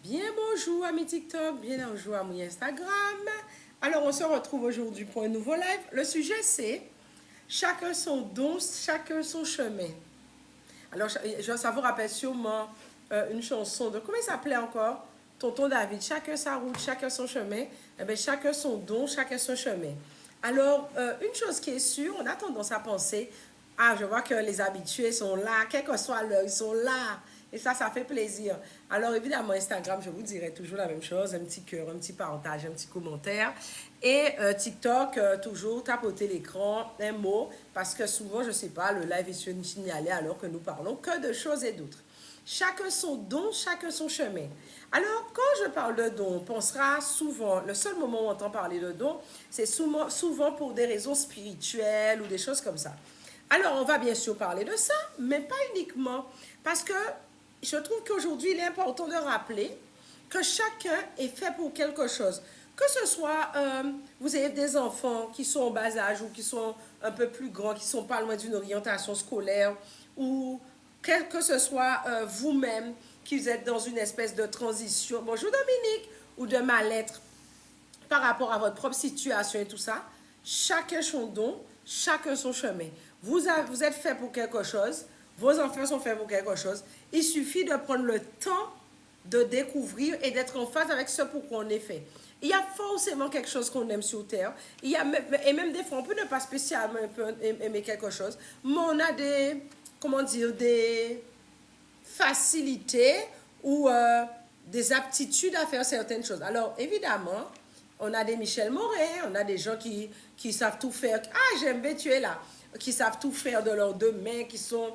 Bien bonjour amis TikTok, bien bonjour à mon Instagram. Alors on se retrouve aujourd'hui pour un nouveau live. Le sujet c'est chacun son don, chacun son chemin. Alors ça vous rappelle sûrement une chanson de, comment il s'appelait encore? Tonton David, chacun sa route, chacun son chemin. Eh bien chacun son don, chacun son chemin. Alors une chose qui est sûre, on a tendance à penser, ah je vois que les habitués sont là, quel que soit l'heure, ils sont là. Et ça fait plaisir. Alors évidemment, Instagram, je vous dirai toujours la même chose, un petit cœur, un petit partage, un petit commentaire. Et TikTok, toujours tapoter l'écran, un mot, parce que souvent, je ne sais pas, le live est signalé alors que nous parlons que de choses et d'autres. Chacun son don, chacun son chemin. Alors, quand je parle de don, on pensera souvent, le seul moment où on entend parler de don, c'est souvent pour des raisons spirituelles ou des choses comme ça. Alors, on va bien sûr parler de ça, mais pas uniquement. Parce que je trouve qu'aujourd'hui, il est important de rappeler que chacun est fait pour quelque chose. Que ce soit, vous avez des enfants qui sont en bas âge ou qui sont un peu plus grands, qui sont pas loin d'une orientation scolaire, ou que ce soit vous-même qui êtes dans une espèce de transition, bonjour Dominique, ou de mal-être par rapport à votre propre situation et tout ça, chacun son don, chacun son chemin. Vous êtes fait pour quelque chose, vos enfants sont faits pour quelque chose. Il suffit de prendre le temps de découvrir et d'être en phase avec ce pour quoi on est fait. Il y a forcément quelque chose qu'on aime sur Terre. Et même des fois, on peut ne pas spécialement aimer quelque chose, mais on a des, comment dire, des facilités ou des aptitudes à faire certaines choses. Alors, évidemment, on a des Michel Moret, on a des gens qui savent tout faire. Ah, j'aime bien, tu es là. Qui savent tout faire de leurs deux mains, qui sont...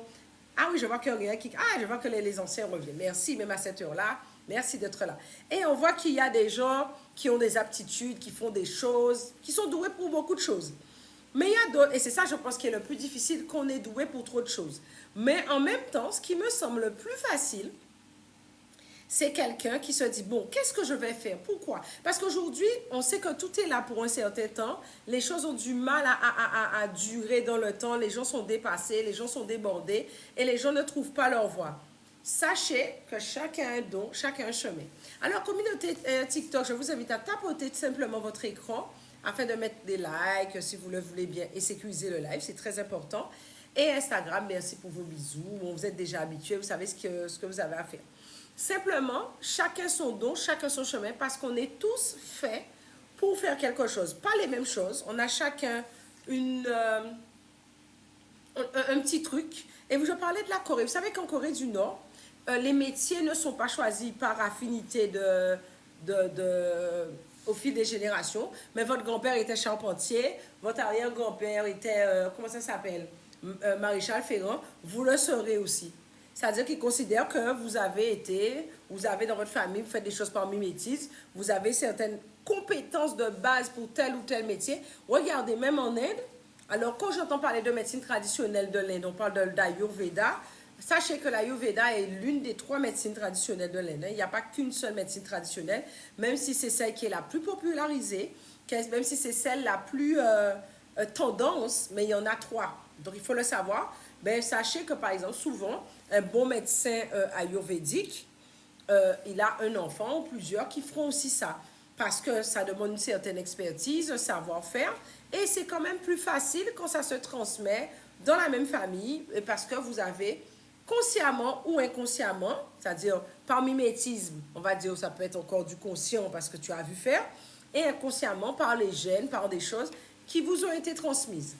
Ah oui, je vois que rien qui... Ah, je vois que les anciens reviennent. Merci, même à cette heure-là. Merci d'être là. Et on voit qu'il y a des gens qui ont des aptitudes, qui font des choses, qui sont doués pour beaucoup de choses. Mais il y a d'autres, et c'est ça, je pense, qui est le plus difficile, qu'on est doué pour trop de choses. Mais en même temps, ce qui me semble le plus facile, c'est quelqu'un qui se dit, bon, qu'est-ce que je vais faire? Pourquoi? Parce qu'aujourd'hui, on sait que tout est là pour un certain temps. Les choses ont du mal à durer dans le temps. Les gens sont dépassés, les gens sont débordés et les gens ne trouvent pas leur voie. Sachez que chacun a un don, chacun a un chemin. Alors, communauté TikTok, je vous invite à tapoter tout simplement votre écran afin de mettre des likes si vous le voulez bien et sécuriser le live, c'est très important. Et Instagram, merci pour vos bisous. Bon, vous êtes déjà habitués, vous savez ce que vous avez à faire. Simplement, chacun son don, chacun son chemin, parce qu'on est tous faits pour faire quelque chose. Pas les mêmes choses. On a chacun un petit truc. Et je parlais de la Corée. Vous savez qu'en Corée du Nord, les métiers ne sont pas choisis par affinité au fil des générations. Mais votre grand-père était charpentier, votre arrière-grand-père était, comment ça s'appelle, maréchal Ferrand, vous le serez aussi. C'est-à-dire qu'ils considèrent que vous avez dans votre famille, vous faites des choses par mimétisme, vous avez certaines compétences de base pour tel ou tel métier. Regardez, même en Inde, alors quand j'entends parler de médecine traditionnelle de l'Inde, on parle d'Ayurveda. Sachez que l'Ayurveda est l'une des 3 médecines traditionnelles de l'Inde. Il n'y a pas qu'une seule médecine traditionnelle, même si c'est celle qui est la plus popularisée, même si c'est celle la plus tendance, mais il y en a 3. Donc il faut le savoir. Ben, sachez que par exemple, souvent, un bon médecin ayurvédique, il a un enfant ou plusieurs qui feront aussi ça. Parce que ça demande une certaine expertise, un savoir-faire. Et c'est quand même plus facile quand ça se transmet dans la même famille. Parce que vous avez consciemment ou inconsciemment, c'est-à-dire par mimétisme, on va dire ça peut être encore du conscient parce que tu as vu faire, et inconsciemment par les gènes, par des choses qui vous ont été transmises.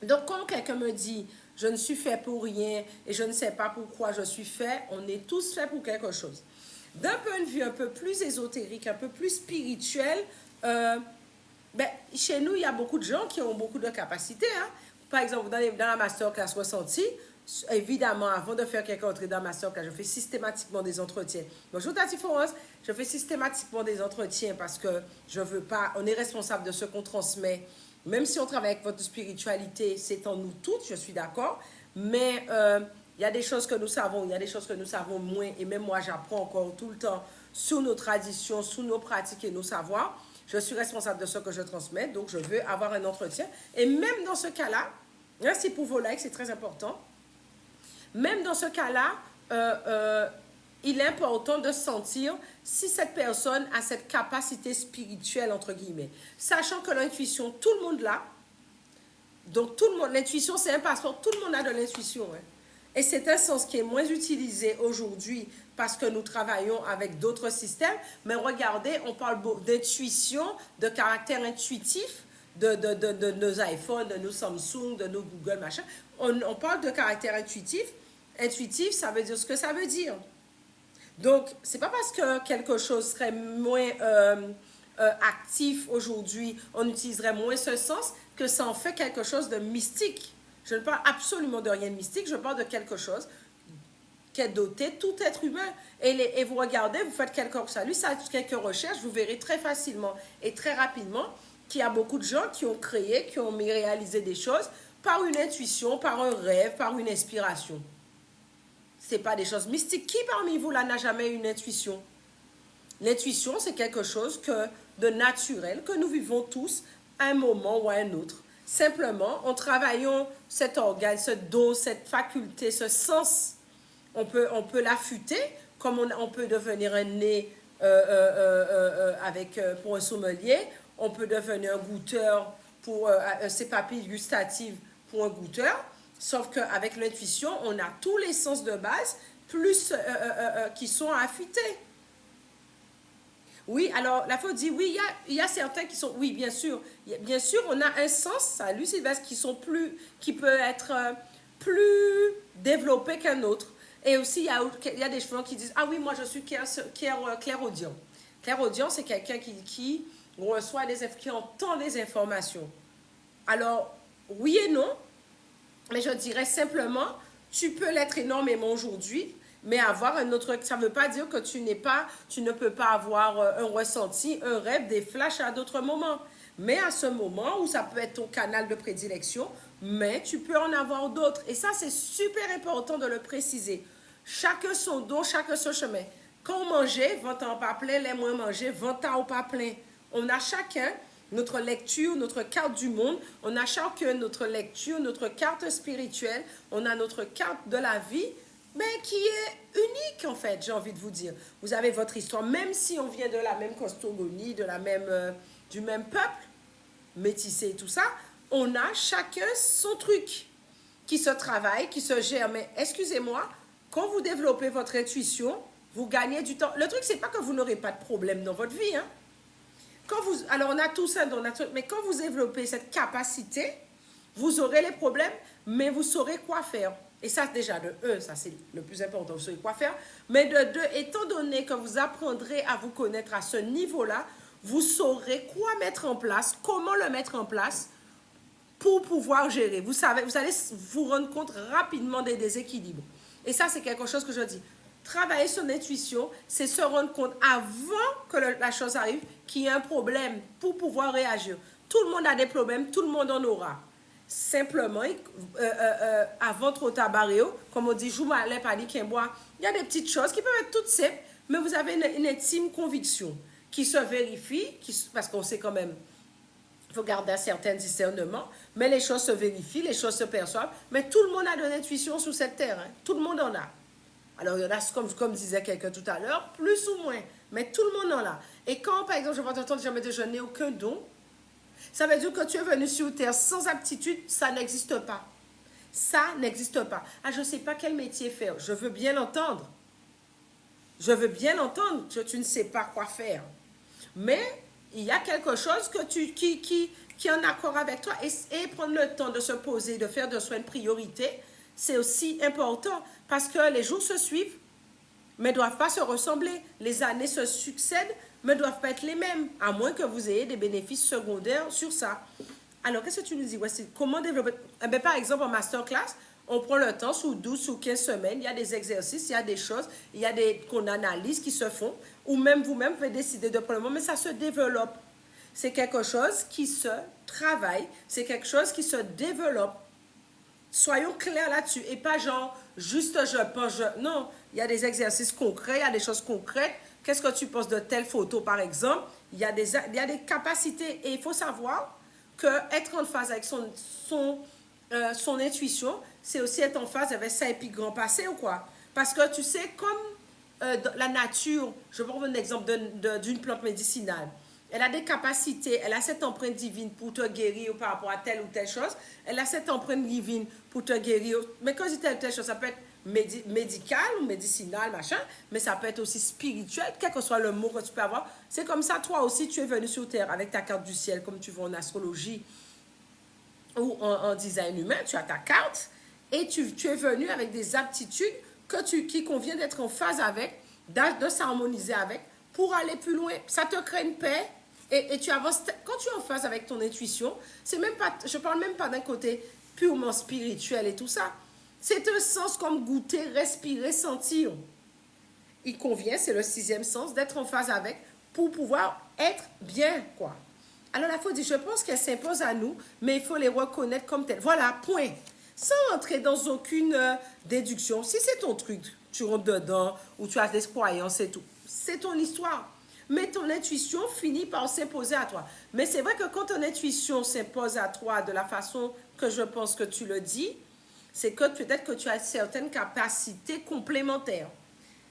Donc quand quelqu'un me dit je ne suis fait pour rien et je ne sais pas pourquoi je suis fait, on est tous faits pour quelque chose. D'un point de vue un peu plus ésotérique, un peu plus spirituel, chez nous, il y a beaucoup de gens qui ont beaucoup de capacités. Hein. Par exemple, dans la masterclass ressentie, évidemment, avant de faire quelqu'un entrer dans la masterclass, je fais systématiquement des entretiens. Bonjour Tati Florence, je fais systématiquement des entretiens parce que je veux pas, on est responsable de ce qu'on transmet. Même si on travaille avec votre spiritualité, c'est en nous toutes, je suis d'accord. Mais il y a des choses que nous savons, il y a des choses que nous savons moins. Et même moi, j'apprends encore tout le temps sur nos traditions, sur nos pratiques et nos savoirs. Je suis responsable de ce que je transmets, donc je veux avoir un entretien. Et même dans ce cas-là, merci pour vos likes, c'est très important. Même dans ce cas-là, il est important de sentir si cette personne a cette capacité spirituelle, entre guillemets. Sachant que l'intuition, tout le monde l'a. Donc, tout le monde, l'intuition, c'est un passeport. Tout le monde a de l'intuition. Hein. Et c'est un sens qui est moins utilisé aujourd'hui parce que nous travaillons avec d'autres systèmes. Mais regardez, on parle d'intuition, de caractère intuitif de nos iPhones, de nos Samsung, de nos Google, machin. On parle de caractère intuitif. Intuitif, ça veut dire ce que ça veut dire. Donc, c'est pas parce que quelque chose serait moins actif aujourd'hui, on utiliserait moins ce sens, que ça en fait quelque chose de mystique. Je ne parle absolument de rien de mystique, je parle de quelque chose qui est doté tout être humain. Et vous regardez, vous faites quelques recherches, vous verrez très facilement et très rapidement qu'il y a beaucoup de gens qui ont créé, qui ont réalisé des choses par une intuition, par un rêve, par une inspiration. Ce n'est pas des choses mystiques. Qui parmi vous là n'a jamais eu une intuition? L'intuition, c'est quelque chose de naturel que nous vivons tous à un moment ou à un autre. Simplement, en travaillant cet organe, ce don, cette faculté, ce sens, on peut l'affûter, comme on peut devenir un nez pour un sommelier, on peut devenir un goûteur pour ses papilles gustatives pour un goûteur, sauf qu'avec l'intuition, on a tous les sens de base, plus qui sont affûtés. Oui, alors la faute dit, oui, il y a certains qui sont, oui, bien sûr, on a un sens, salut Sylvestre, qui peut être plus développé qu'un autre. Et aussi, il y a des gens qui disent, ah oui, moi je suis clairaudient. Clairaudient, c'est quelqu'un qui reçoit qui entend les informations. Alors, oui et non, mais je dirais simplement, tu peux l'être énormément aujourd'hui, mais avoir un autre, ça ne veut pas dire que tu ne peux pas avoir un ressenti, un rêve, des flashs à d'autres moments. Mais à ce moment où ça peut être ton canal de prédilection, mais tu peux en avoir d'autres. Et ça, c'est super important de le préciser. Chacun son don, chacun son chemin. Quand on mangeait, 20 ans pas plein, les moins manger, 20 ans pas plein. On a chacun notre lecture, notre carte du monde. On a chacun notre lecture, notre carte spirituelle. On a notre carte de la vie, mais qui est unique en fait, j'ai envie de vous dire. Vous avez votre histoire, même si on vient de la même cosmogonie, du même peuple, métissé et tout ça, on a chacun son truc qui se travaille, qui se gère. Mais excusez-moi, quand vous développez votre intuition, vous gagnez du temps. Le truc, c'est pas que vous n'aurez pas de problème dans votre vie. Hein. Alors, on a tout ça dans notre... Mais quand vous développez cette capacité, vous aurez les problèmes, mais vous saurez quoi faire. Et ça, déjà, de ça c'est le plus important, vous saurez quoi faire. Mais de deux, étant donné que vous apprendrez à vous connaître à ce niveau-là, vous saurez quoi mettre en place, comment le mettre en place pour pouvoir gérer. Vous allez vous rendre compte rapidement des déséquilibres. Et ça, c'est quelque chose que je dis. Travailler son intuition, c'est se rendre compte avant que la chose arrive qu'il y a un problème pour pouvoir réagir. Tout le monde a des problèmes, tout le monde en aura. Simplement, avant trop tabaréo, comme on dit, il y a des petites choses qui peuvent être toutes simples, mais vous avez une intime conviction qui se vérifie, parce qu'on sait quand même, il faut garder un certain discernement, mais les choses se vérifient, les choses se perçoivent, mais tout le monde a de l'intuition sur cette terre, hein. Tout le monde en a. Alors, il y en a, comme disait quelqu'un tout à l'heure, plus ou moins, mais tout le monde en a. Et quand, par exemple, je vais t'entendre jamais dire je n'ai aucun don, ça veut dire que tu es venu sur terre sans aptitude, ça n'existe pas. Ça n'existe pas. Ah, je ne sais pas quel métier faire. Je veux bien l'entendre. Je veux bien l'entendre que tu ne sais pas quoi faire. Mais il y a quelque chose qui est en accord avec toi. Et prendre le temps de se poser, de faire de soi une priorité, c'est aussi important. Parce que les jours se suivent, mais ne doivent pas se ressembler. Les années se succèdent, mais ne doivent pas être les mêmes, à moins que vous ayez des bénéfices secondaires sur ça. Alors, qu'est-ce que tu nous dis, Wesley? Comment développer? Eh bien, par exemple, en masterclass, on prend le temps, sous 12, sous 15 semaines, il y a des exercices, il y a des choses, il y a qu'on analyse, qui se font, ou même vous-même, vous pouvez décider de prendre le moment, mais ça se développe. C'est quelque chose qui se travaille, c'est quelque chose qui se développe. Soyons clairs là-dessus, et pas genre, juste je pense, non, il y a des exercices concrets, il y a des choses concrètes. Qu'est-ce que tu penses de telle photo, par exemple? Il y a des capacités, et il faut savoir qu'être en phase avec son intuition, c'est aussi être en phase avec sa épique grand passé ou quoi. Parce que tu sais, comme la nature, je vais prendre un exemple d'une plante médicinale. Elle a des capacités, elle a cette empreinte divine pour te guérir par rapport à telle ou telle chose. Elle a cette empreinte divine pour te guérir. Mais quand je dis telle ou telle chose, ça peut être médical ou médicinal, machin, mais ça peut être aussi spirituel, quel que soit le mot que tu peux avoir. C'est comme ça, toi aussi, tu es venu sur Terre avec ta carte du ciel, comme tu vois en astrologie ou en design humain, tu as ta carte et tu es venu avec des aptitudes qui convient d'être en phase avec, de s'harmoniser avec, pour aller plus loin. Ça te crée une paix et tu avances. Quand tu es en phase avec ton intuition, c'est même pas, je parle même pas d'un côté purement spirituel et tout ça. C'est un sens comme goûter, respirer, sentir. Il convient, c'est le 6e sens, d'être en phase avec pour pouvoir être bien, quoi. Alors la faute dit, je pense qu'elle s'impose à nous, mais il faut les reconnaître comme telles. Voilà, point. Sans entrer dans aucune déduction. Si c'est ton truc, tu rentres dedans, ou tu as des croyances et tout, c'est ton histoire. Mais ton intuition finit par s'imposer à toi. Mais c'est vrai que quand ton intuition s'impose à toi de la façon que je pense que tu le dis, c'est que peut-être que tu as certaines capacités complémentaires.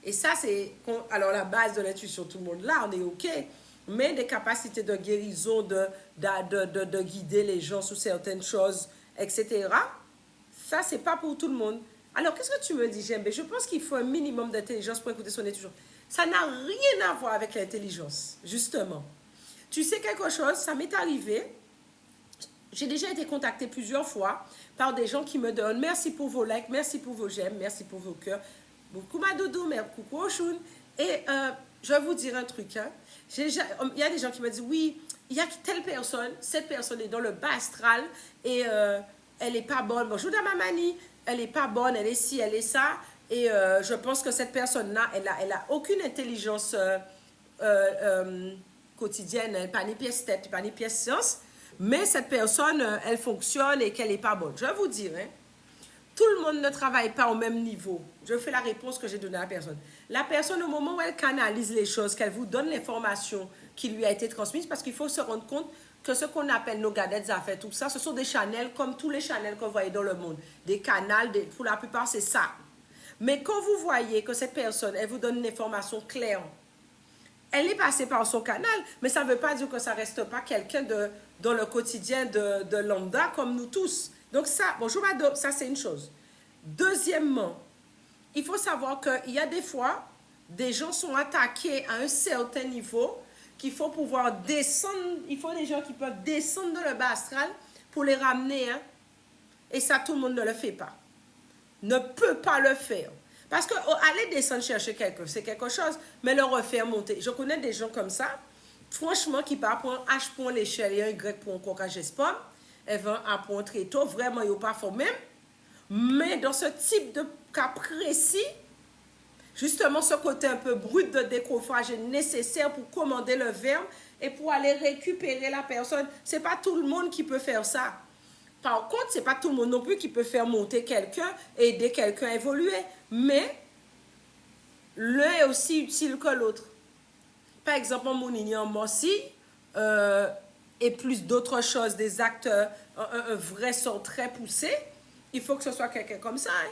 Et ça, c'est... Alors, la base de l'intuition, tout le monde là, on est OK. Mais des capacités de guérison, de guider les gens sur certaines choses, etc., ça, c'est pas pour tout le monde. Alors, qu'est-ce que tu me dis, J'aime? Je pense qu'il faut un minimum d'intelligence pour écouter son intuition. Ça n'a rien à voir avec l'intelligence, justement. Tu sais quelque chose, ça m'est arrivé. J'ai déjà été contactée plusieurs fois par des gens qui me donnent merci pour vos likes, merci pour vos j'aime, merci pour vos cœurs. Beaucoup Madoudou, merci, coucou Oshun. Et je vais vous dire un truc. Hein. Il y a des gens qui me disent oui, il y a telle personne, cette personne est dans le bas astral et elle n'est pas bonne. Bonjour Damamani, elle n'est pas bonne, elle est ci, elle est ça. Et je pense que cette personne-là, elle a aucune intelligence quotidienne, elle n'est pas ni pièce tête, pas ni pièce science. Mais cette personne, elle fonctionne et qu'elle n'est pas bonne. Je vais vous dire, hein, tout le monde ne travaille pas au même niveau. Je fais la réponse que j'ai donnée à la personne. La personne, au moment où elle canalise les choses, qu'elle vous donne l'information qui lui a été transmise, parce qu'il faut se rendre compte que ce qu'on appelle nos gadettes affaires, tout ça, ce sont des channels comme tous les channels qu'on voyait dans le monde. Des canals, pour la plupart, c'est ça. Mais quand vous voyez que cette personne, elle vous donne une information claire, elle est passée par son canal, mais ça ne veut pas dire que ça ne reste pas quelqu'un dans le quotidien de lambda comme nous tous. Donc ça, bonjour madame, ça c'est une chose. Deuxièmement, il faut savoir qu'il y a des fois, des gens sont attaqués à un certain niveau qu'il faut pouvoir descendre, il faut des gens qui peuvent descendre dans le bas astral pour les ramener. Hein. Et ça, tout le monde ne le fait pas. Ne peut pas le faire. Parce que aller descendre chercher quelqu'un, c'est quelque chose, mais le refaire monter. Je connais des gens comme ça, franchement, qui partent pour un H pour l'échelle et un Y pour un coquage pomme. Elles vont apprendre très tôt, vraiment, ils n'ont pas fait même. Mais dans ce type de cas précis, justement, ce côté un peu brut de décoffrage est nécessaire pour commander le verbe et pour aller récupérer la personne. Ce n'est pas tout le monde qui peut faire ça. Par contre, ce n'est pas tout le monde non plus qui peut faire monter quelqu'un et aider quelqu'un à évoluer. Mais l'un est aussi utile que l'autre. Par exemple, mon ignorant Mossi et plus d'autres choses, des actes, un vrai sort très poussé, il faut que ce soit quelqu'un comme ça. Hein.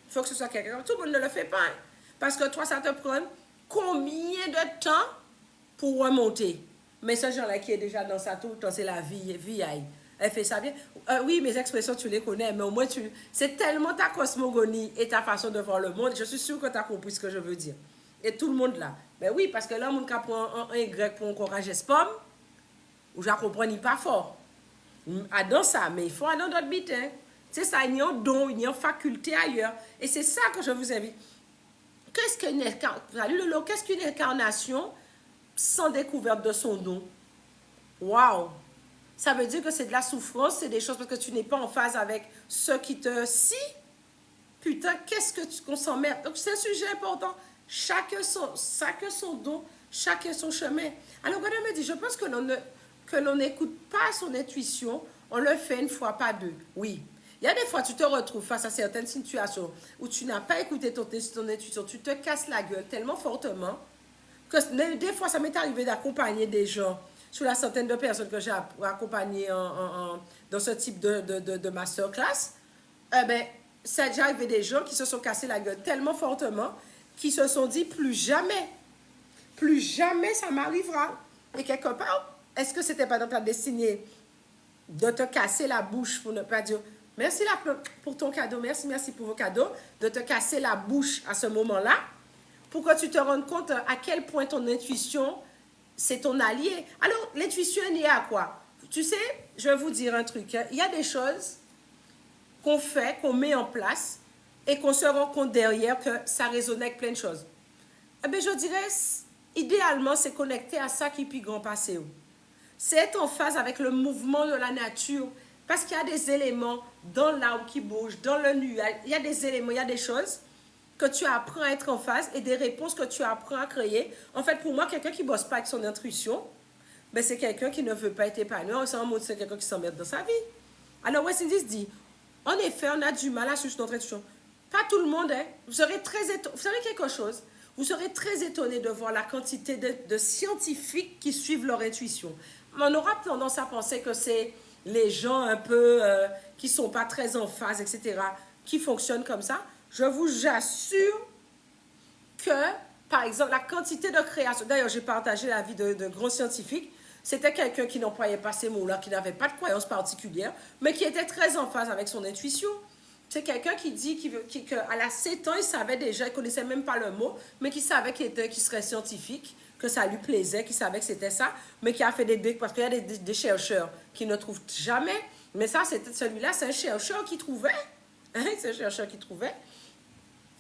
Il faut que ce soit quelqu'un comme ça. Tout le monde ne le fait pas. Hein. Parce que toi, ça te prend combien de temps pour remonter? Mais ce genre-là qui est déjà dans sa tout le temps, c'est la vie. Elle fait ça bien. Oui, mes expressions, tu les connais, mais au moins, c'est tellement ta cosmogonie et ta façon de voir le monde. Je suis sûre que tu as compris ce que je veux dire. Et tout le monde là. Ben oui, parce que là, mon cas prend un Y pour un courage pomme, ou je ne comprends pas fort. Dans ça, mais il faut aller dans d'autres bits. Hein. C'est ça, il y a un don, il y a une faculté ailleurs. Et c'est ça que je vous invite. Qu'est-ce qu'une incarnation sans découverte de son don? Waouh! Ça veut dire que c'est de la souffrance, c'est des choses parce que tu n'es pas en phase avec ceux qui te... Si, putain, qu'on s'en met. Donc, c'est un sujet important. Chacun son don, chacun son chemin. Alors, madame me dit, je pense que l'on n'écoute pas son intuition, on le fait une fois, pas deux. Oui. Il y a des fois, tu te retrouves face à certaines situations où tu n'as pas écouté ton intuition, tu te casses la gueule tellement fortement que des fois, ça m'est arrivé d'accompagner des gens sur la centaine de personnes que j'ai accompagnées dans ce type de masterclass. Ben, ça a déjà arrivé des gens qui se sont cassés la gueule tellement fortement qui se sont dit plus jamais ça m'arrivera. Et quelque part, est-ce que c'était pas dans ta destinée de te casser la bouche pour ne pas dire merci pour ton cadeau, merci pour vos cadeaux, de te casser la bouche à ce moment-là, pour que tu te rendes compte à quel point ton intuition, c'est ton allié. Alors, l'intuition est liée à quoi? Tu sais, je vais vous dire un truc. Il y a des choses qu'on fait, qu'on met en place, et qu'on se rend compte derrière que ça résonne avec plein de choses. Eh bien, je dirais, idéalement, c'est connecté à ça qui est plus grand passé. C'est être en phase avec le mouvement de la nature. Parce qu'il y a des éléments dans l'arbre qui bouge, dans le nuage. Il y a des éléments, il y a des choses que tu apprends à être en phase et des réponses que tu apprends à créer. En fait, pour moi, quelqu'un qui ne bosse pas avec son intuition, ben, c'est quelqu'un qui ne veut pas être épanoui. C'est quelqu'un qui s'emmerde dans sa vie. Alors, West Indies dit, en effet, on a du mal à suivre notre intuition. Pas tout le monde, hein. Vous serez très étonné. Vous savez quelque chose? Vous serez très étonné de voir la quantité de scientifiques qui suivent leur intuition. On aura tendance à penser que c'est les gens un peu qui ne sont pas très en phase, etc., qui fonctionnent comme ça. Je vous assure que, par exemple, la quantité de création, d'ailleurs, j'ai partagé la vie de grands scientifiques, c'était quelqu'un qui n'employait pas ces mots-là, qui n'avait pas de croyance particulière, mais qui était très en phase avec son intuition. C'est quelqu'un qui dit qu'à la 7 ans, il savait déjà, il ne connaissait même pas le mot, mais qui savait qu'il serait scientifique, que ça lui plaisait, qu'il savait que c'était ça, mais qui a fait des briques, parce qu'il y a des chercheurs qui ne trouvent jamais. Mais ça, celui-là, c'est un chercheur qui trouvait. Hein, c'est un chercheur qui trouvait.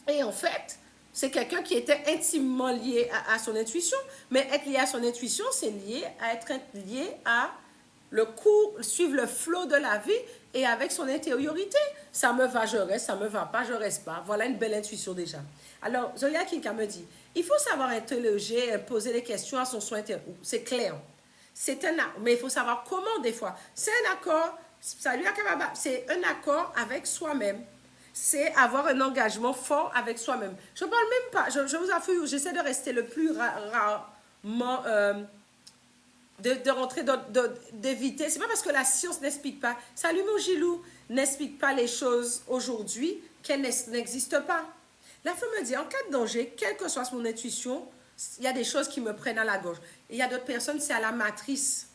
Et en fait, c'est quelqu'un qui était intimement lié à son intuition. Mais être lié à son intuition, c'est être lié à le cours, suivre le flot de la vie et avec son intériorité. Ça me va, je reste, ça me va pas, je reste pas. Voilà une belle intuition déjà. Alors, Zolia Kinka me dit, il faut savoir interroger, poser des questions à son soi intérieur. C'est clair. Mais il faut savoir comment des fois. C'est un accord, salut Akababa, c'est un accord avec soi-même. C'est avoir un engagement fort avec soi-même. Je ne parle même pas, je vous avoue, j'essaie de rester le plus rarement, de rentrer d'éviter. C'est pas parce que la science n'explique pas. Salut mon Gilou, n'explique pas les choses aujourd'hui qu'elles n'existent pas. La femme me dit, en cas de danger, quelle que soit mon intuition, il y a des choses qui me prennent à la gorge. Et il y a d'autres personnes, c'est à la matrice.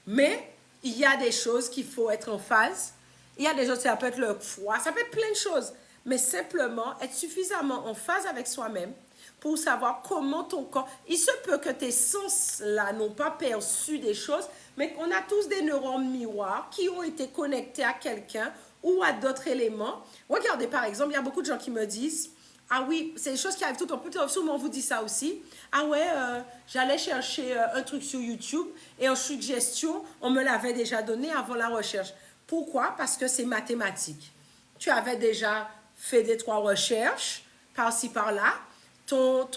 Mais il y a des choses qu'il faut être en phase. Il y a des choses, ça peut être le froid, ça peut être plein de choses. Mais simplement être suffisamment en phase avec soi-même pour savoir comment ton corps... Il se peut que tes sens-là n'ont pas perçu des choses, mais qu'on a tous des neurones miroirs qui ont été connectés à quelqu'un ou à d'autres éléments. Regardez, par exemple, il y a beaucoup de gens qui me disent, ah oui, c'est des choses qui arrivent tout le temps. Peut-être souvent on vous dit ça aussi. Ah ouais, j'allais chercher un truc sur YouTube et en suggestion, on me l'avait déjà donné avant la recherche. Pourquoi? Parce que c'est mathématique. Tu avais déjà fait des 3 recherches, par-ci, par-là. Ton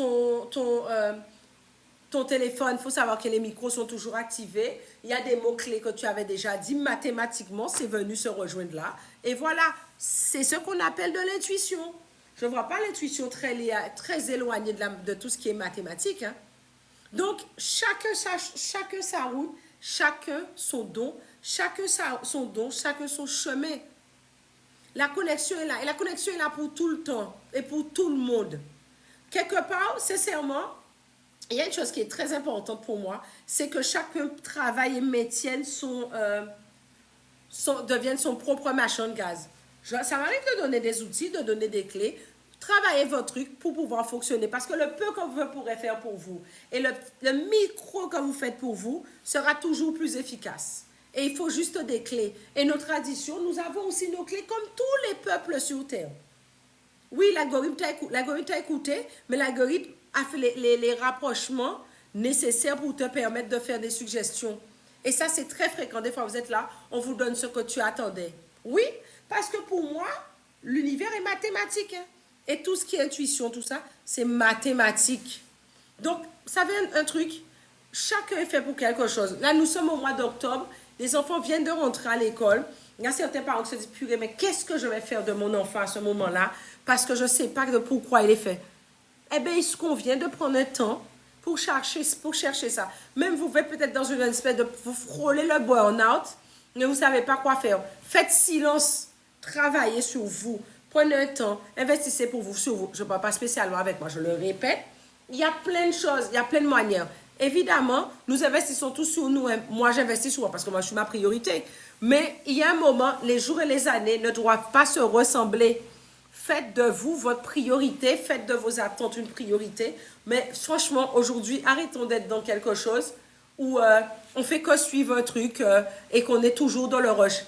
téléphone, il faut savoir que les micros sont toujours activés. Il y a des mots-clés que tu avais déjà dit. Mathématiquement, c'est venu se rejoindre là. Et voilà, c'est ce qu'on appelle de l'intuition. Je ne vois pas l'intuition très éloignée de tout ce qui est mathématique. Hein. Donc, chacun sa route, chacun son don, chacun son chemin. La connexion est là. Et la connexion est là pour tout le temps et pour tout le monde. Quelque part, sincèrement, il y a une chose qui est très importante pour moi, c'est que chacun travaille et maintienne devienne son propre machin de gaz. Ça m'arrive de donner des outils, de donner des clés. Travaillez votre truc pour pouvoir fonctionner. Parce que le peu que vous pourrez faire pour vous et le micro que vous faites pour vous sera toujours plus efficace. Et il faut juste des clés. Et nos traditions, nous avons aussi nos clés comme tous les peuples sur Terre. Oui, l'algorithme t'a écouté, mais l'algorithme a fait les rapprochements nécessaires pour te permettre de faire des suggestions. Et ça, c'est très fréquent. Des fois, vous êtes là, on vous donne ce que tu attendais. Oui, parce que pour moi, l'univers est mathématique. Hein. Et tout ce qui est intuition, tout ça, c'est mathématique. Donc, vous savez un truc, chacun est fait pour quelque chose. Là, nous sommes au mois d'octobre, les enfants viennent de rentrer à l'école. Il y a certains parents qui se disent, purée, mais qu'est-ce que je vais faire de mon enfant à ce moment-là? Parce que je ne sais pas de pourquoi il est fait. Eh bien, il se convient de prendre un temps pour chercher ça. Même vous faites peut-être dans une espèce de... Vous frôlez le burn-out, mais vous ne savez pas quoi faire. Faites silence. Travaillez sur vous. Prenez un temps, investissez pour vous, sur vous. Je ne parle pas spécialement avec moi, je le répète. Il y a plein de choses, il y a plein de manières. Évidemment, nous investissons tous sur nous. Moi, j'investis sur moi parce que moi, je suis ma priorité. Mais il y a un moment, les jours et les années ne doivent pas se ressembler. Faites de vous votre priorité, faites de vos attentes une priorité. Mais franchement, aujourd'hui, arrêtons d'être dans quelque chose où on fait que suivre un truc et qu'on est toujours dans le rush.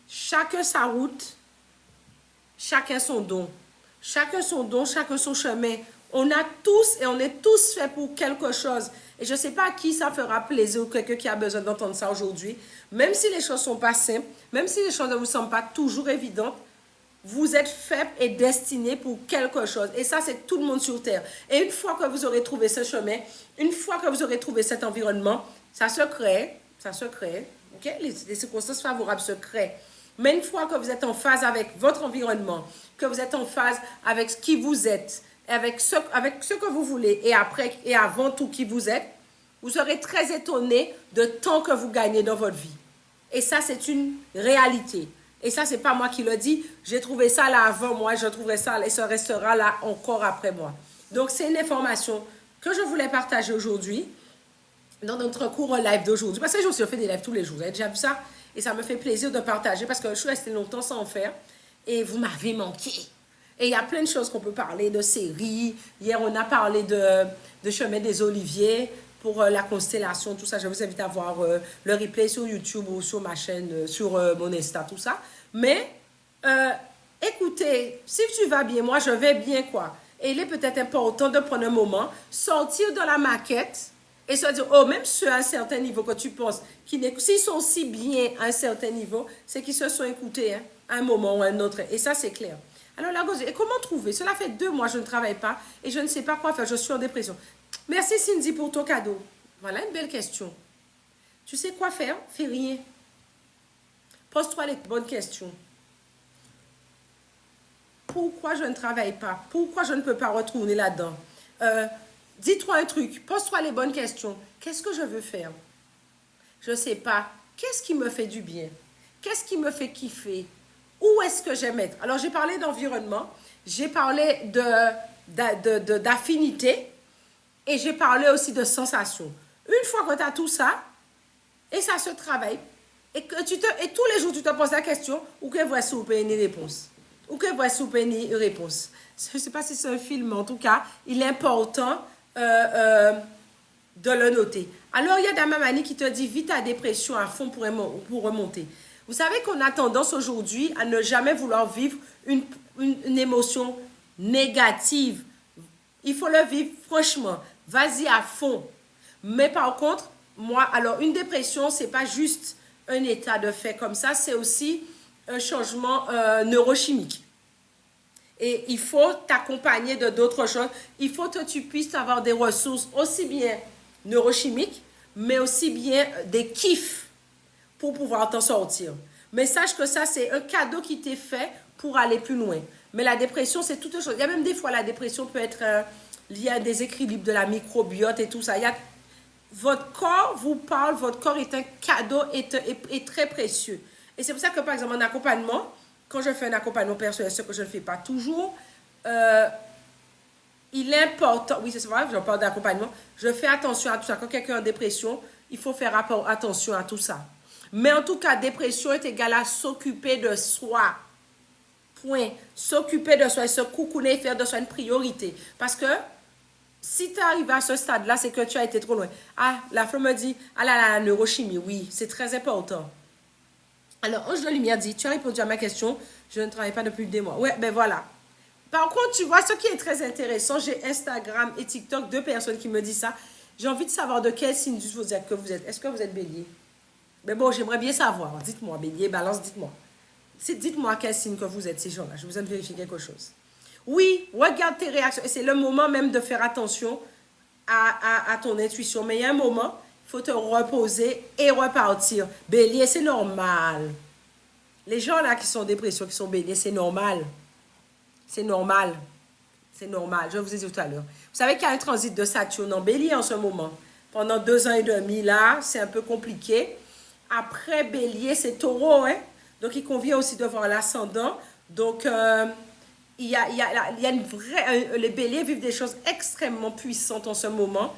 Chacun sa route, chacun son don. Chacun son don, chacun son chemin. On a tous et on est tous faits pour quelque chose. Et je ne sais pas à qui ça fera plaisir ou quelqu'un qui a besoin d'entendre ça aujourd'hui. Même si les choses ne sont pas simples, même si les choses ne vous semblent pas toujours évidentes, vous êtes fait et destiné pour quelque chose. Et ça, c'est tout le monde sur Terre. Et une fois que vous aurez trouvé ce chemin, une fois que vous aurez trouvé cet environnement, ça se crée. Okay? Les circonstances favorables se créent. Mais une fois que vous êtes en phase avec votre environnement, que vous êtes en phase avec qui vous êtes, avec ce que vous voulez, et après et avant tout qui vous êtes, vous serez très étonné de temps que vous gagnez dans votre vie. Et ça, c'est une réalité. Et ça, c'est pas moi qui le dis. J'ai trouvé ça là avant moi, je trouverai ça et ça restera là encore après moi. Donc, c'est une information que je voulais partager aujourd'hui dans notre cours live d'aujourd'hui. Parce que j'ai aussi fait des lives tous les jours. Vous avez déjà vu ça? Et ça me fait plaisir de partager parce que je suis restée longtemps sans en faire. Et vous m'avez manqué. Et il y a plein de choses qu'on peut parler, de séries. Hier, on a parlé de Chemin des Oliviers pour la constellation, tout ça. Je vous invite à voir le replay sur YouTube ou sur ma chaîne, sur mon Insta, tout ça. Mais, écoutez, si tu vas bien, moi, je vais bien, quoi. Et il est peut-être important de prendre un moment, sortir de la maquette et se dire, oh, même ceux à un certain niveau que tu penses, s'ils sont si bien à un certain niveau, c'est qu'ils se sont écoutés hein, à un moment ou à un autre. Et ça, c'est clair. Alors, la gauche, et comment trouver? Cela fait 2 mois, je ne travaille pas et je ne sais pas quoi faire. Je suis en dépression. Merci Cindy pour ton cadeau. Voilà une belle question. Tu sais quoi faire? Fais rien. Pose-toi les bonnes questions. Pourquoi je ne travaille pas? Pourquoi je ne peux pas retourner là-dedans? Dis-toi un truc. Pose-toi les bonnes questions. Qu'est-ce que je veux faire? Je ne sais pas. Qu'est-ce qui me fait du bien? Qu'est-ce qui me fait kiffer? Où est-ce que j'aime être? Alors, j'ai parlé d'environnement, j'ai parlé d'affinité et j'ai parlé aussi de sensation. Une fois que tu as tout ça, et ça se travaille, et tous les jours, tu te poses la question, ou que voici une réponse? Ou que voici une réponse? Je ne sais pas si c'est un film, mais en tout cas, il est important de le noter. Alors, il y a Dama Mani qui te dit, vis ta dépression à fond pour remonter. Vous savez qu'on a tendance aujourd'hui à ne jamais vouloir vivre une émotion négative. Il faut le vivre franchement. Vas-y à fond. Mais par contre, moi, alors une dépression, ce n'est pas juste un état de fait comme ça, c'est aussi un changement neurochimique. Et il faut t'accompagner de d'autres choses. Il faut que tu puisses avoir des ressources aussi bien neurochimiques, mais aussi bien des kiffs pour pouvoir t'en sortir. Mais sache que ça, c'est un cadeau qui t'est fait pour aller plus loin. Mais la dépression, c'est toute chose. Il y a même des fois, la dépression peut être liée à des déséquilibres de la microbiote et tout ça. Votre corps vous parle, votre corps est un cadeau et très précieux. Et c'est pour ça que, par exemple, en accompagnement, quand je fais un accompagnement personnel, ce que je ne fais pas toujours, il est important, oui c'est vrai, je parle d'accompagnement, je fais attention à tout ça. Quand quelqu'un est en dépression, il faut faire attention à tout ça. Mais en tout cas, dépression est égale à s'occuper de soi. Point. S'occuper de soi et se coucouner et faire de soi une priorité. Parce que si tu arrives à ce stade-là, c'est que tu as été trop loin. Ah, la femme me dit, ah là là, la neurochimie, oui, c'est très important. Alors, Ange de Lumière dit, tu as répondu à ma question, je ne travaille pas depuis des mois. Ouais, ben voilà. Par contre, tu vois, ce qui est très intéressant, j'ai Instagram et TikTok, 2 personnes qui me disent ça. J'ai envie de savoir de quel signe du zodiaque que vous êtes. Est-ce que vous êtes bélier? Mais bon, j'aimerais bien savoir. Dites-moi, bélier, balance, dites-moi. Dites-moi quel signe que vous êtes, ces gens-là. Je vous ai vérifier quelque chose. Oui, regarde tes réactions. Et c'est le moment même de faire attention à ton intuition. Mais il y a un moment, il faut te reposer et repartir. Bélier, c'est normal. Les gens là qui sont en dépression, qui sont béliers, c'est normal. C'est normal. C'est normal. Je vous ai dit tout à l'heure. Vous savez qu'il y a un transit de Saturne en bélier en ce moment. Pendant 2 ans et demi, là, c'est un peu compliqué. Après bélier, c'est taureau, hein. Donc, il convient aussi de voir l'ascendant. Donc, il y a une vraie... les béliers vivent des choses extrêmement puissantes en ce moment.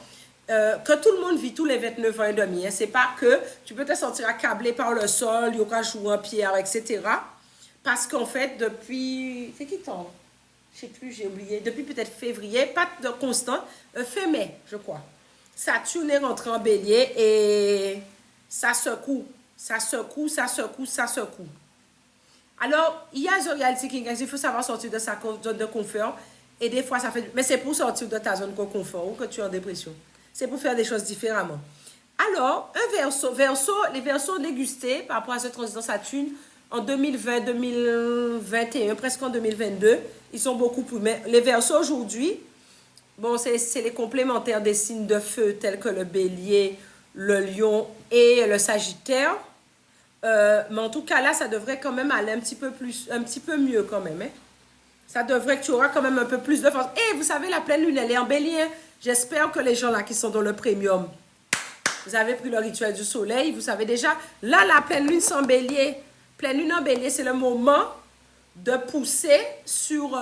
Que tout le monde vit tous les 29 ans et demi. Hein. C'est pas que tu peux te sentir accablé par le sol, il y aura joué en pierre, etc. Parce qu'en fait, depuis... C'est qui temps? Je sais plus, j'ai oublié. Depuis peut-être février, pas de constant, fin mai, je crois. Saturne est rentré en bélier et ça secoue. Ça secoue, ça secoue, ça secoue. Alors, il y a The Reality King, il faut savoir sortir de sa zone de confort. Et des fois, ça fait... Mais c'est pour sortir de ta zone de confort ou que tu es en dépression. C'est pour faire des choses différemment. Alors, un verso, les versos dégustés par rapport à ce transit Saturne en 2020, 2021, presque en 2022, ils sont beaucoup plus... Mais les versos aujourd'hui, bon, c'est les complémentaires des signes de feu tels que le bélier, le lion et le sagittaire. Mais en tout cas, là, ça devrait quand même aller un petit peu mieux quand même. Hein? Ça devrait que tu auras quand même un peu plus de force. Et vous savez, la pleine lune, elle est en bélier. Hein? J'espère que les gens là qui sont dans le premium, vous avez pris le rituel du soleil. Vous savez déjà, là, la pleine lune, c'est en bélier. Pleine lune en bélier, c'est le moment de pousser sur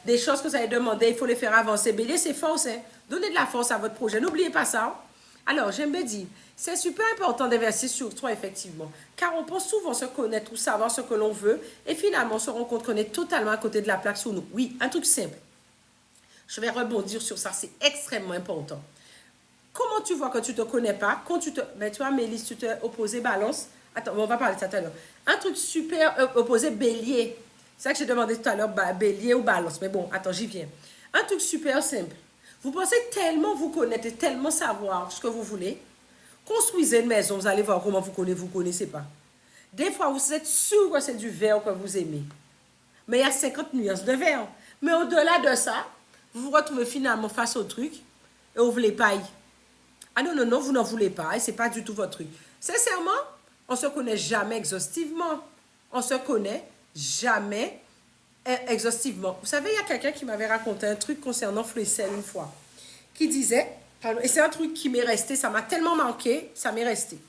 des choses que vous avez demandées. Il faut les faire avancer. Bélier, c'est force. Hein? Donnez de la force à votre projet. N'oubliez pas ça. Hein? Alors, j'aime bien dire, c'est super important d'investir sur toi, effectivement. Car on pense souvent se connaître ou savoir ce que l'on veut. Et finalement, on se rend compte qu'on est totalement à côté de la plaque sur nous. Oui, un truc simple. Je vais rebondir sur ça. C'est extrêmement important. Comment tu vois que tu ne te connais pas? Quand tu te... Ben, tu vois, Mélisse, tu t'es opposé balance. Attends, on va parler de ça tout à l'heure. Un truc super opposé bélier. C'est ça que j'ai demandé tout à l'heure, bélier ou balance. Mais bon, attends, j'y viens. Un truc super simple. Vous pensez tellement vous connaître et tellement savoir ce que vous voulez. Construisez une maison, vous allez voir comment vous connaissez pas. Des fois, vous êtes sûr que c'est du vert que vous aimez. Mais il y a 50 nuances de vert. Mais au-delà de ça, vous vous retrouvez finalement face au truc et vous voulez pas y. Ah non, non, non, vous n'en voulez pas et c'est pas du tout votre truc. Sincèrement, on se connaît jamais exhaustivement. On se connaît jamais exhaustivement. Vous savez, il y a quelqu'un qui m'avait raconté un truc concernant Fleuissel une fois, qui disait, et c'est un truc qui m'est resté, ça m'a tellement manqué, ça m'est resté.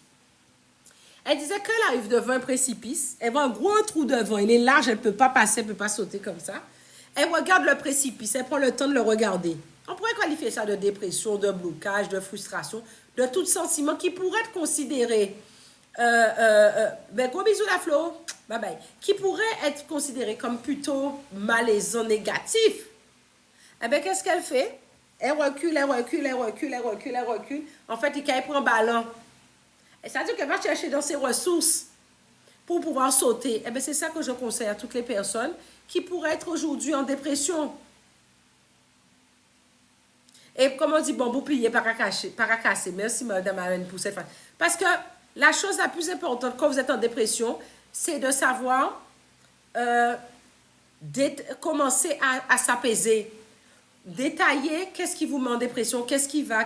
Elle disait qu'elle arrive devant un précipice, elle voit un gros trou devant, il est large, elle ne peut pas passer, elle ne peut pas sauter comme ça. Elle regarde le précipice, elle prend le temps de le regarder. On pourrait qualifier ça de dépression, de blocage, de frustration, de tout sentiment qui pourrait être considéré, ben gros bisous la Flo, bye bye, qui pourrait être considéré comme plutôt malaisant, négatif. Eh bien, qu'est-ce qu'elle fait? Elle recule, elle recule, elle recule, elle recule, elle recule. En fait, elle prend un ballon. C'est-à-dire qu'elle va chercher dans ses ressources pour pouvoir sauter. Eh bien, c'est ça que je conseille à toutes les personnes qui pourraient être aujourd'hui en dépression. Et comme on dit, bon, vous pliez, paracasser. Merci, madame Alain, pour cette phrase. Parce que la chose la plus importante quand vous êtes en dépression, c'est de savoir commencer à s'apaiser. Détailler qu'est-ce qui vous met en dépression, qu'est-ce qui va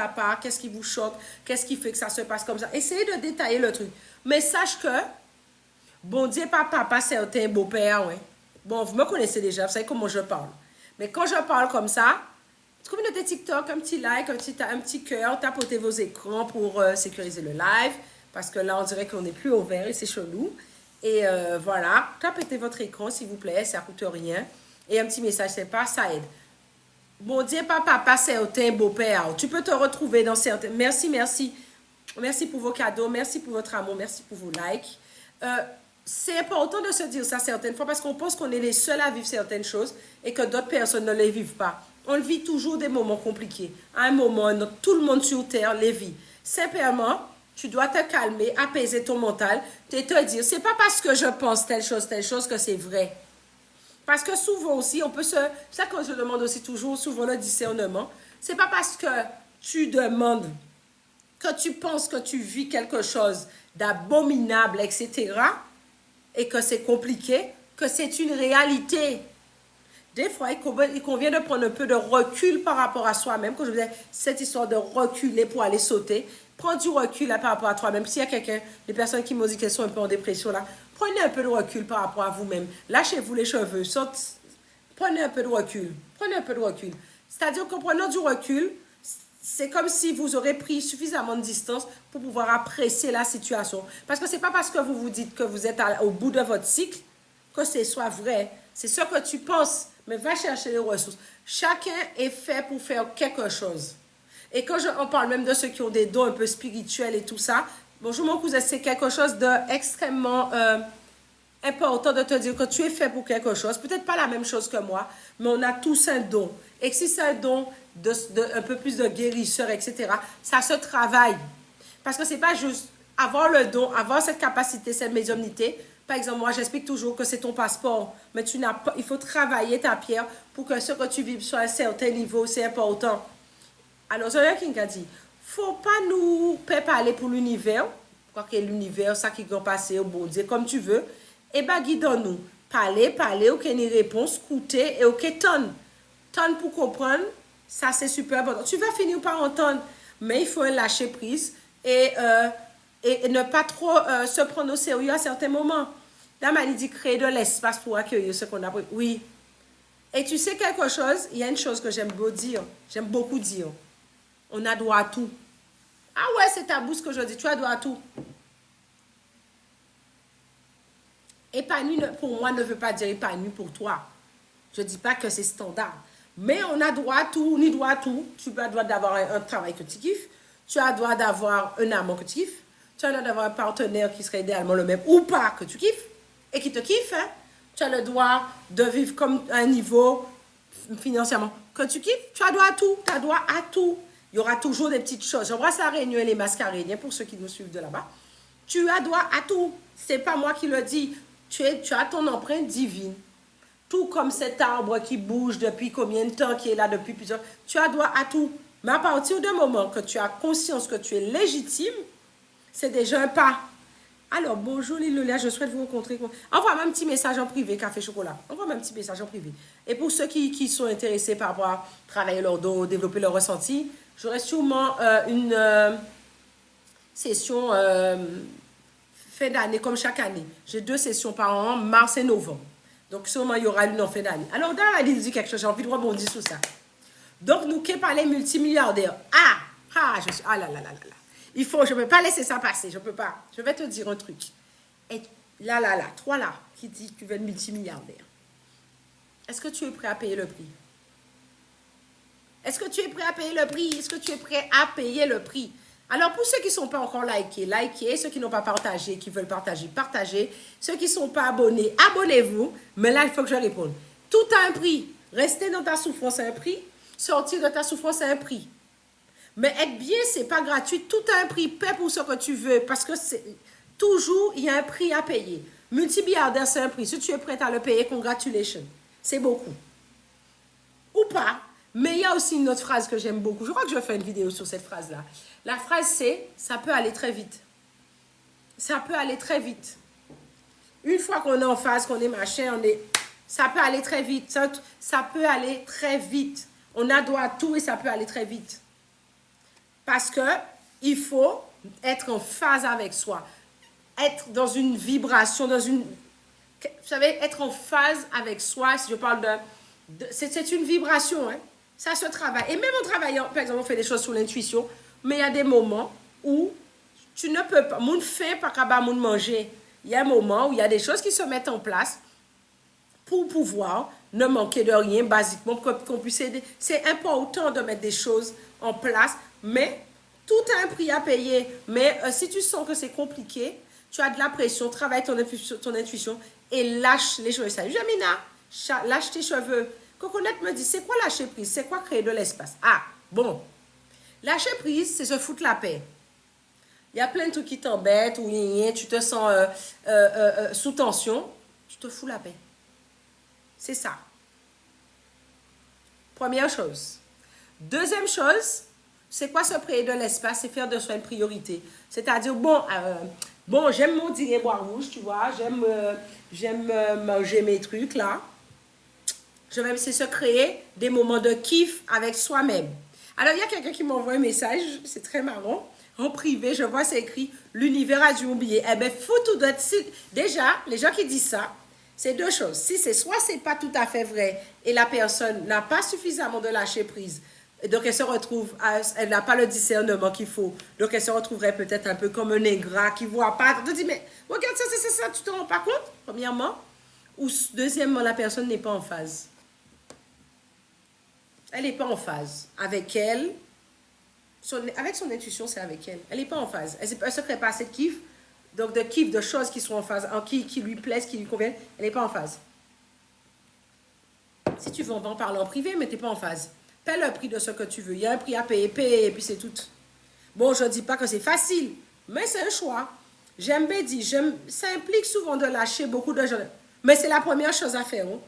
pas, qu'est-ce qui vous choque, qu'est-ce qui fait que ça se passe comme ça. Essayez de détailler le truc. Mais sache que, bon Dieu, papa, certains beaux-pères, ouais. Bon, vous me connaissez déjà, vous savez comment je parle. Mais quand je parle comme ça, communauté TikTok, un petit like, un petit cœur, tapotez vos écrans pour sécuriser le live, parce que là, on dirait qu'on n'est plus ouvert et c'est chelou. Et voilà, tapotez votre écran, s'il vous plaît, ça ne coûte rien. Et un petit message sympa, ça aide. Bon Dieu, papa, certains beau-père. Tu peux te retrouver dans certains... Merci. Merci pour vos cadeaux, merci pour votre amour, merci pour vos likes. C'est important de se dire ça certaines fois parce qu'on pense qu'on est les seuls à vivre certaines choses et que d'autres personnes ne les vivent pas. On vit toujours des moments compliqués. À un moment, tout le monde sur Terre les vit. Simplement, tu dois te calmer, apaiser ton mental et te dire, c'est pas parce que je pense telle chose que c'est vrai. Parce que souvent aussi, on peut se... C'est ça que je demande aussi toujours, souvent le discernement. C'est pas parce que tu demandes, que tu penses que tu vis quelque chose d'abominable, etc., et que c'est compliqué, que c'est une réalité. Des fois, il convient de prendre un peu de recul par rapport à soi-même. Quand je vous dis cette histoire de reculer pour aller sauter, prends du recul là, par rapport à toi-même. S'il y a quelqu'un, des personnes qui m'ont dit qu'elles sont un peu en dépression là, prenez un peu de recul par rapport à vous-même. Lâchez-vous les cheveux. Prenez un peu de recul. Prenez un peu de recul. C'est-à-dire qu'en prenant du recul, c'est comme si vous aurez pris suffisamment de distance pour pouvoir apprécier la situation. Parce que ce n'est pas parce que vous vous dites que vous êtes au bout de votre cycle que ce soit vrai. C'est ce que tu penses. mais va chercher les ressources. Chacun est fait pour faire quelque chose. Et quand on parle même de ceux qui ont des dons un peu spirituels et tout ça, bonjour mon cousin, c'est quelque chose d'extrêmement important de te dire que tu es fait pour quelque chose. Peut-être pas la même chose que moi, mais on a tous un don. Et si c'est un don un peu plus de guérisseur, etc., ça se travaille. Parce que c'est pas juste avoir le don, avoir cette capacité, cette médiumnité. Par exemple, moi, j'explique toujours que c'est ton passeport, mais tu n'as pas, il faut travailler ta pierre pour que ce que tu vives soit à un certain niveau, c'est important. Alors, c'est quelqu'un qui a dit, faut pas nous parler pour l'univers, quoi que l'univers, ça qui va passer au bon Dieu, comme tu veux, et bien, guidons-nous. Parler, ok, ni réponse, écouter, et ok, tonne. Tonne pour comprendre, ça c'est super important. Tu vas finir par entendre, mais il faut lâcher prise et ne pas trop se prendre au sérieux à certains moments. Là, m'a dit créer de l'espace pour accueillir ce qu'on a pris. Oui. Et tu sais quelque chose, il y a une chose que j'aime beaucoup dire. On a droit à tout. Ah ouais, c'est tabou ce que je dis, tu as droit à tout. Épanoui, pour moi, ne veut pas dire épanoui pour toi. Je ne dis pas que c'est standard. Mais on a droit à tout, on y droit à tout. Tu as droit d'avoir un travail que tu kiffes. Tu as droit d'avoir un amant que tu kiffes. Tu as le droit d'avoir un partenaire qui serait idéalement le même ou pas que tu kiffes et qui te kiffe. Hein? Tu as le droit de vivre comme un niveau financièrement que tu kiffes. Tu as droit à tout. Tu as droit à tout. Il y aura toujours des petites choses. J'embrasse la Réunion et les Mascaréniens pour ceux qui nous suivent de là-bas. Tu as droit à tout. Ce n'est pas moi qui le dis. Tu as ton empreinte divine. Tout comme cet arbre qui bouge depuis combien de temps, qui est là depuis plusieurs... Tu as droit à tout. Mais à partir du moment que tu as conscience que tu es légitime, c'est déjà un pas. Alors, bonjour Lilolia, je souhaite vous rencontrer. Envoie-moi un petit message en privé, Café Chocolat. Envoie-moi un petit message en privé. Et pour ceux qui sont intéressés par rapport à travailler leur dos, développer leur ressenti, j'aurai sûrement une session fin d'année, comme chaque année. J'ai 2 sessions par an, mars et novembre. Donc, sûrement, il y aura une en fin d'année. Alors, dans la dit quelque chose, j'ai envie de rebondir sur ça. Donc, nous qui parlons multimilliardaires. Je suis... Ah là là là là là. Je ne peux pas laisser ça passer, je ne peux pas. Je vais te dire un truc. Et là, toi là, qui dit que tu veux être multimilliardaire. Est-ce que tu es prêt à payer le prix? Est-ce que tu es prêt à payer le prix? Est-ce que tu es prêt à payer le prix? Alors, pour ceux qui ne sont pas encore likez. Ceux qui n'ont pas partagé, qui veulent partager, partagez. Ceux qui ne sont pas abonnés, abonnez-vous. Mais là, il faut que je réponde. Tout a un prix. Rester dans ta souffrance a un prix. Sortir de ta souffrance a un prix. Mais être bien, ce n'est pas gratuit. Tout a un prix. Paie pour ce que tu veux. Parce que toujours, il y a un prix à payer. Multimilliardaire, c'est un prix. Si tu es prêt à le payer, congratulations. C'est beaucoup. Ou pas. Mais il y a aussi une autre phrase que j'aime beaucoup. Je crois que je vais faire une vidéo sur cette phrase-là. La phrase, c'est « ça peut aller très vite ». Ça peut aller très vite. Une fois qu'on est en phase, qu'on est machin, ça peut aller très vite. Ça peut aller très vite. On a droit à tout et ça peut aller très vite. Parce qu'il faut être en phase avec soi. Être dans une vibration, vous savez, être en phase avec soi, si je parle c'est une vibration, hein. Ça se travaille. Et même en travaillant, par exemple, on fait des choses sur l'intuition, mais il y a des moments où tu ne peux pas, moun faim, pas capable de manger. Il y a un moment où il y a des choses qui se mettent en place pour pouvoir ne manquer de rien, basiquement, qu'on puisse aider. C'est important de mettre des choses en place, mais tout a un prix à payer. Mais si tu sens que c'est compliqué, tu as de la pression, travaille ton intuition et lâche les cheveux. Salut Jamina, lâche tes cheveux. Coconut me dit, c'est quoi lâcher prise? C'est quoi créer de l'espace? Ah, bon. Lâcher prise, c'est se foutre la paix. Il y a plein de trucs qui t'embêtent, ou tu te sens sous tension, tu te fous la paix. C'est ça. Première chose. Deuxième chose, c'est quoi se créer de l'espace? C'est faire de soi une priorité. C'est-à-dire, bon, j'aime mon dîner bois rouge, tu vois, j'aime manger mes trucs, là. C'est se créer des moments de kiff avec soi-même. Alors, il y a quelqu'un qui m'envoie un message, c'est très marrant. En privé, je vois, c'est écrit « L'univers a dû oublier ». Eh bien, faut tout d'autre. Déjà, les gens qui disent ça, c'est 2 choses. Si c'est soit c'est pas tout à fait vrai et la personne n'a pas suffisamment de lâcher prise, et donc elle se retrouve, elle n'a pas le discernement qu'il faut. Donc elle se retrouverait peut-être un peu comme un ingrat qui ne voit pas. Tu te dis, mais regarde ça, tu ne te rends pas compte, premièrement. Ou deuxièmement, la personne n'est pas en phase. Elle n'est pas en phase. Avec elle, avec son intuition, c'est avec elle. Elle n'est pas en phase. Elle ne se crée pas assez de kiff. Donc, de kiff, de choses qui sont en phase, qui lui plaisent, qui lui conviennent. Elle n'est pas en phase. Si tu veux, on va en parler en privé, mais tu n'es pas en phase. Paie le prix de ce que tu veux. Il y a un prix à payer, paye, et puis c'est tout. Bon, je ne dis pas que c'est facile, mais c'est un choix. J'aime bien dire, ça implique souvent de lâcher beaucoup de gens. Mais c'est la première chose à faire. Hein?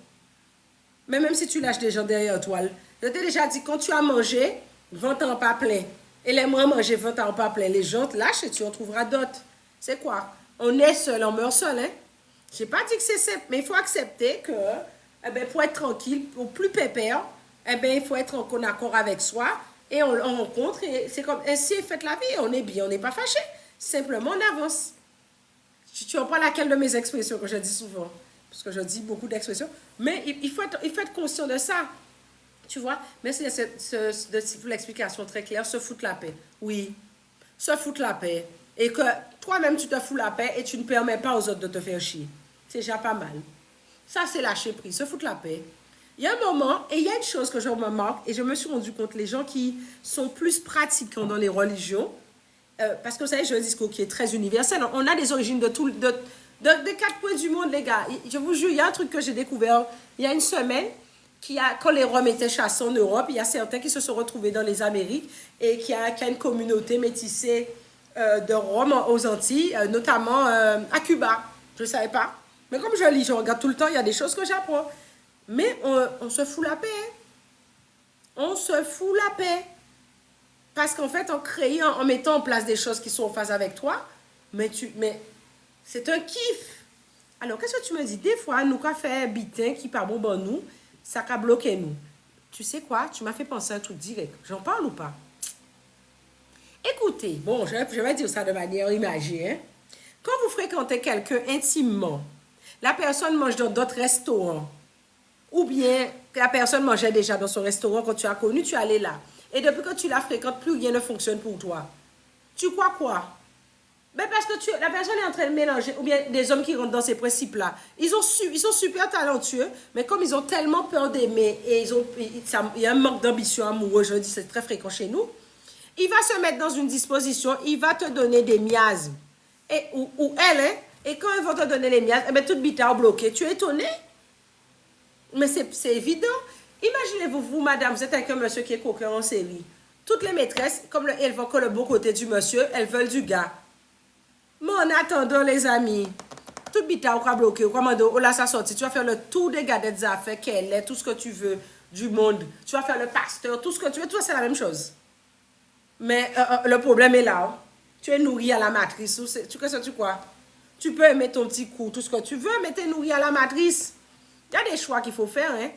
Mais même si tu lâches des gens derrière toi, je t'ai déjà dit, quand tu as mangé, vends-t'en pas plein. Et les moins manger, vends-t'en pas plein. Les gens te lâchent et tu en trouveras d'autres. C'est quoi? On est seul, on meurt seul. Hein? Je n'ai pas dit que c'est simple, mais il faut accepter que eh ben, pour être tranquille, pour plus pépère, eh ben, il faut être en accord avec soi. Et on rencontre, et c'est comme ainsi est faite la vie. On est bien, on n'est pas fâché. Simplement, on avance. Tu reprends laquelle de mes expressions que je dis souvent? Parce que je dis beaucoup d'expressions. Mais il faut être conscient de ça. Tu vois? Merci de l'explication très claire. Se foutre la paix. Oui. Se foutre la paix. Et que toi-même, tu te fous la paix et tu ne permets pas aux autres de te faire chier. C'est déjà pas mal. Ça, c'est lâcher prise. Se foutre la paix. Il y a un moment, et il y a une chose que je me marque, et je me suis rendu compte, les gens qui sont plus pratiquants dans les religions, parce que vous savez, j'ai un discours qui est très universel. On a des origines de 4 coins du monde, les gars. Je vous jure, il y a un truc que j'ai découvert il y a une semaine, quand les Roms étaient chassés en Europe, il y a certains qui se sont retrouvés dans les Amériques et qui a une communauté métissée de Roms aux Antilles, notamment à Cuba. Je ne savais pas. Mais comme je lis, je regarde tout le temps, il y a des choses que j'apprends. Mais on se fout la paix. On se fout la paix. Parce qu'en fait, en mettant en place des choses qui sont en phase avec toi, mais c'est un kiff. Alors, qu'est-ce que tu me dis? Des fois, nous, quand fait un bitin qui pas bon, nous, ça a bloqué nous. Tu sais quoi? Tu m'as fait penser à un truc direct. J'en parle ou pas? Écoutez, bon, je vais dire ça de manière imagée. Hein? Quand vous fréquentez quelqu'un intimement, la personne mange dans d'autres restaurants, ou bien la personne mangeait déjà dans son restaurant quand tu as connu, tu es allé là. Et depuis que tu la fréquentes, plus rien ne fonctionne pour toi. Tu crois quoi? Ben parce que la personne est en train de mélanger, ou bien des hommes qui rentrent dans ces principes-là. Ils sont super talentueux, mais comme ils ont tellement peur d'aimer, et il y a un manque d'ambition amoureuse, je dis c'est très fréquent chez nous, il va se mettre dans une disposition, il va te donner des miasmes. Ou elle, hein, et quand ils vont te donner les miasmes, eh ben, toute bitard bloqué. Tu es étonné? Mais c'est évident. Imaginez-vous, vous, madame, vous êtes avec un monsieur qui est coquin en série. Toutes les maîtresses, comme elles vont que le bon côté du monsieur, elles veulent du gars. Mais en attendant, les amis, toute bita ou quoi bloqué, ou comment dire, là, ça sortit. Tu vas faire le tour des gars des affaires, qu'elle est, tout ce que tu veux du monde. Tu vas faire le pasteur, tout ce que tu veux. Tout ça, c'est la même chose. Mais le problème est là. Hein. Tu es nourri à la matrice. Tu crois? Tu peux aimer ton petit coup, tout ce que tu veux, mais tu es nourri à la matrice. Il y a des choix qu'il faut faire. Hein?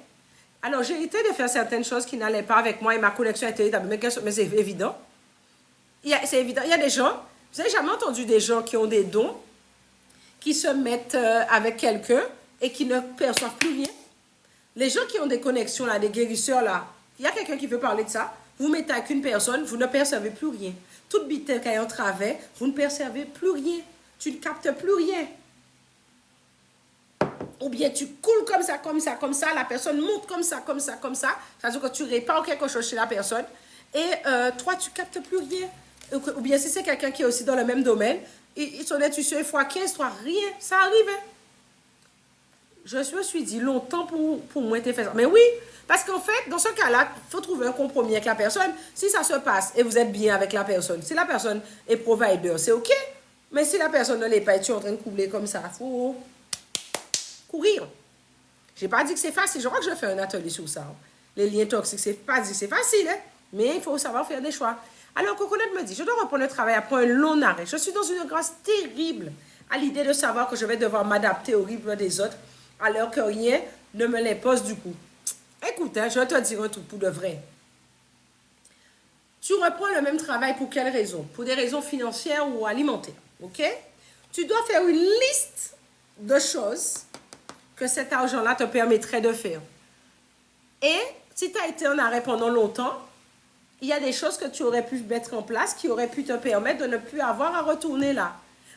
Alors, j'ai évité de faire certaines choses qui n'allaient pas avec moi et ma connexion était établie. Mais c'est évident. C'est évident. Il y a des gens, vous avez jamais entendu des gens qui ont des dons, qui se mettent avec quelqu'un et qui ne perçoivent plus rien. Les gens qui ont des connexions, là, des guérisseurs, là, il y a quelqu'un qui veut parler de ça. Vous mettez avec une personne, vous ne percevez plus rien. Toute bite qui est en travers, vous ne percevez plus rien. Tu ne captes plus rien. Ou bien tu coules comme ça, la personne monte comme ça. C'est-à-dire que tu répares quelque chose chez la personne et toi, tu ne captes plus rien. Ou bien si c'est quelqu'un qui est aussi dans le même domaine, son intuition est x15, toi, rien, ça arrive. Hein? Je me suis dit longtemps pour moi, t'es fait ça. Mais oui, parce qu'en fait, dans ce cas-là, il faut trouver un compromis avec la personne. Si ça se passe et vous êtes bien avec la personne, si la personne est provider, c'est OK. Mais si la personne ne l'est pas et tu es en train de coubler comme ça, il faut courir. Je n'ai pas dit que c'est facile. Je crois que je vais faire un atelier sur ça. Les liens toxiques, c'est pas dit que c'est facile, hein? Mais il faut savoir faire des choix. Alors, Coconut me dit, je dois reprendre le travail après un long arrêt. Je suis dans une grâce terrible à l'idée de savoir que je vais devoir m'adapter au rythme des autres alors que rien ne me l'impose du coup. Écoute, hein, je vais te dire un truc pour de vrai. Tu reprends le même travail pour quelles raisons? Pour des raisons financières ou alimentaires, ok? Tu dois faire une liste de choses que cet argent-là te permettrait de faire. Et si tu as été en arrêt pendant longtemps, il y a des choses que tu aurais pu mettre en place qui auraient pu te permettre de ne plus avoir à retourner là.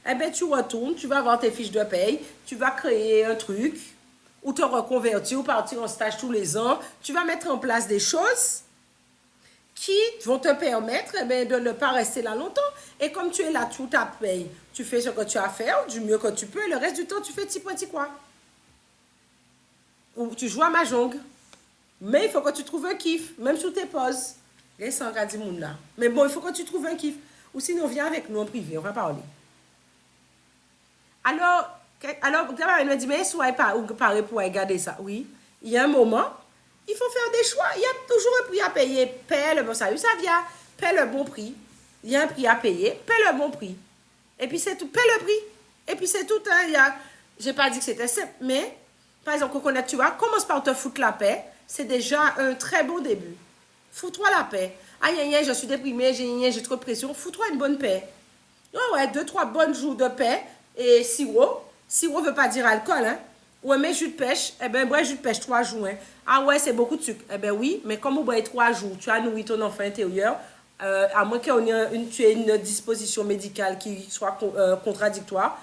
Eh bien, tu retournes, tu vas avoir tes fiches de paye, tu vas créer un truc, ou te reconvertir, ou partir en stage tous les ans, tu vas mettre en place des choses qui vont te permettre de ne pas rester là longtemps. Et comme tu es là, tout ta paye, tu fais ce que tu as à faire du mieux que tu peux, et le reste du temps, tu fais petit point, petit quoi. Ou tu joues à mahjong. Mais il faut que tu trouves un kiff, même sous tes pauses. Mais bon, il faut que tu trouves un kiff. Ou sinon, viens avec nous en privé, on va parler. Alors, elle me dit, mais est-ce que vous parlez pour regarder ça? Oui, il y a un moment, il faut faire des choix. Il y a toujours un prix à payer. Paie le bon salut, ça vient. Paie le bon prix. Il y a un prix à payer. Paie le bon prix. Et puis c'est tout. Paie le prix. Et puis c'est tout. Hein, je n'ai pas dit que c'était simple, mais par exemple, Coconut, tu vois, commence par te foutre la paix. C'est déjà un très bon début. Fous-toi la paix. Aïe, aïe, aïe, je suis déprimée, j'ai trop de pression. Fous-toi une bonne paix. Ouais, 2-3 bonnes jours de paix. Et sirop. Sirop ne veut pas dire alcool, hein. Ouais, mais jus de pêche, eh bien, bois jus de pêche 3 jours. Hein. Ah ouais, c'est beaucoup de sucre. Eh bien, oui, mais comme on boit 3 jours, tu as nourri ton enfant intérieur, à moins que tu aies une disposition médicale qui soit contradictoire.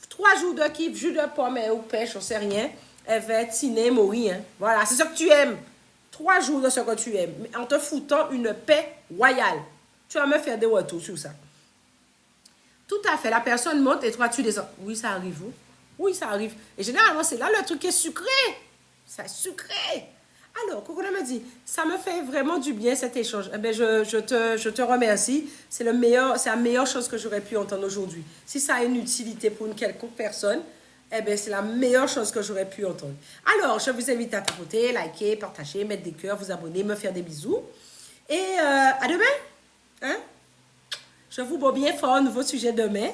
3 jours de kiff, jus de pomme ou pêche, on ne sait rien. Elle va être ciné, mourir. Hein. Voilà, c'est ce que tu aimes. 3 jours de ce que tu aimes. Mais en te foutant une paix royale. Tu vas me faire des retours sur ça. Tout à fait. La personne monte et toi, tu descends. Oui, ça arrive. Oui, ça arrive. Et généralement, c'est là le truc qui est sucré. C'est sucré. Alors, Coconut me dit, ça me fait vraiment du bien cet échange. Eh bien, je te remercie. C'est la meilleure chose que j'aurais pu entendre aujourd'hui. Si ça a une utilité pour une quelconque personne, eh bien, c'est la meilleure chose que j'aurais pu entendre. Alors, je vous invite à tapoter, liker, partager, mettre des cœurs, vous abonner, me faire des bisous. Et à demain. Hein? Je vous vois bien fort, nouveau sujet demain.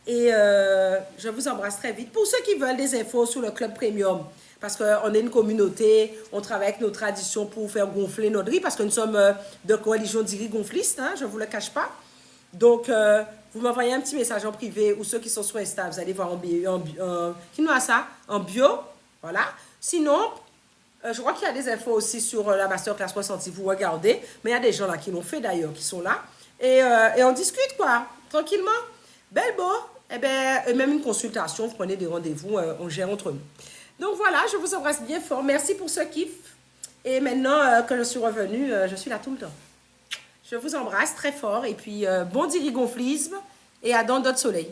Et je vous embrasse très vite. Pour ceux qui veulent des infos sur le Club Premium, parce qu'on est une communauté, on travaille avec nos traditions pour faire gonfler notre riz, parce que nous sommes de coalition d'Iri gonfliste, hein, je ne vous le cache pas. Donc, vous m'envoyez un petit message en privé, ou ceux qui sont sur Insta, vous allez voir qui nous a ça? En bio, voilà. Sinon, je crois qu'il y a des infos aussi sur la Masterclass 60, si vous regardez, mais il y a des gens là qui l'ont fait d'ailleurs, qui sont là. Et on discute, quoi, tranquillement. Belle beau. Eh bien, même une consultation, vous prenez des rendez-vous, on gère entre nous. Donc voilà, je vous embrasse bien fort. Merci pour ce kiff. Et maintenant que je suis revenue, je suis là tout le temps. Je vous embrasse très fort. Et puis, bon dirigonflisme et à dans d'autres soleils.